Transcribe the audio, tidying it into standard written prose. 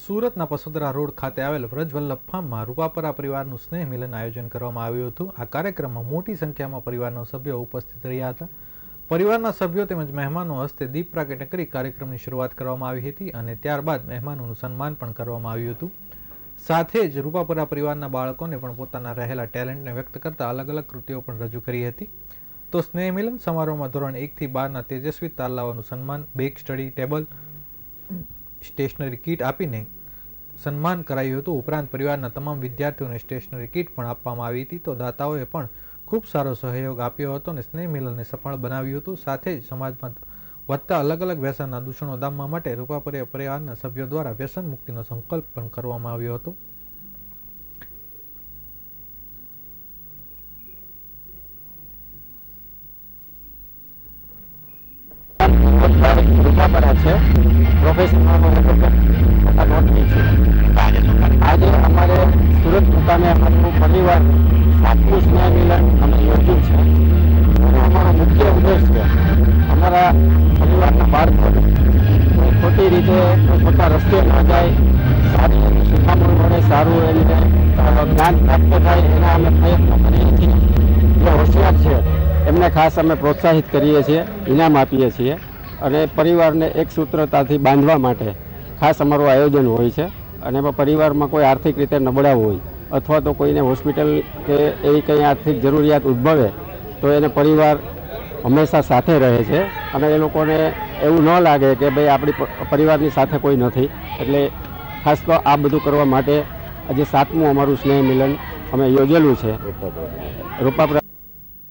સુરતના પસોદરા રોડ ખાતે આવેલ વ્રજવલ્લભ ફાર્મમાં રૂપાપરા પરિવારનું સ્નેહ મિલન આયોજન કરવામાં આવ્યું હતું। આ કાર્યક્રમમાં મોટી સંખ્યામાં પરિવારના સભ્યો ઉપસ્થિત રહ્યા હતા। પરિવારના સભ્યો તેમજ મહેમાનો હસ્તે દીપ પ્રાગટ્ય કરી કાર્યક્રમની શરૂઆત કરવામાં આવી હતી અને ત્યારબાદ મહેમાનોનું સન્માન પણ કરવામાં આવ્યું હતું। સાથે જ રૂપાપરા પરિવારના બાળકોને પણ પોતાના રહેલા ટેલેન્ટને વ્યક્ત કરતા અલગ અલગ કૃતિઓ પણ રજૂ કરી હતી। તો સ્નેહ મિલન સમારોહમાં ધોરણ 1 થી 12ના તેજસ્વી તાલાઓનું સન્માન, bag, study table, stationery kit આપીને સન્માન કરાયું હતું। ઉપરાંત પરિવારના તમામ વિદ્યાર્થીઓને સ્ટેશનરી કીટ પણ આપવામાં આવી હતી। તો દાતાઓએ પણ ખૂબ સારો સહયોગ આપ્યો હતો અને સ્નેહ મિલનને સફળ બનાવ્યું હતું। સાથે જ સમાજમાં વધતા અલગ અલગ વ્યસનના દૂષણો ડામવા માટે રૂપાપરા પરિવારના સભ્યો દ્વારા વ્યસન મુક્તિનો સંકલ્પ પણ કરવામાં આવ્યો હતો। આજે અમાरे सूरत मुकामे हमाરું परिवार सातमું સ્નેહ મિલન અમે યોજ્યું છે અને અમારો મુખ્ય ઉદ્દેશ છે અમારા પરિવારના બાળકોને કોઈ ખોટી રીતે ખોટા રસ્તે ન જાય, સારી એની શિખામણ મળે, સારું એને જ્ઞાન પ્રાપ્ત થાય એના અમે પ્રયત્નો કરીએ છીએ। જે હોશિયાર છે એમને ખાસ અમે પ્રોત્સાહિત કરીએ છીએ, ઇનામ આપીએ છીએ અને પરિવારને એક સૂત્રતાથી બાંધવા માટે ખાસ અમારું આયોજન હોય છે। અને એમાં પરિવારમાં કોઈ આર્થિક રીતે નબળા હોય અથવા તો કોઈને હોસ્પિટલ કે એવી કંઈ આર્થિક જરૂરિયાત ઉદ્ભવે તો એને પરિવાર હંમેશા સાથે રહે છે અને એ લોકોને એવું ન લાગે કે ભાઈ આપણી પરિવારની સાથે કોઈ નથી। એટલે ખાસ તો આ બધું કરવા માટે આજે 7મું અમારું સ્નેહ મિલન અમે યોજેલું છે રૂપાપરા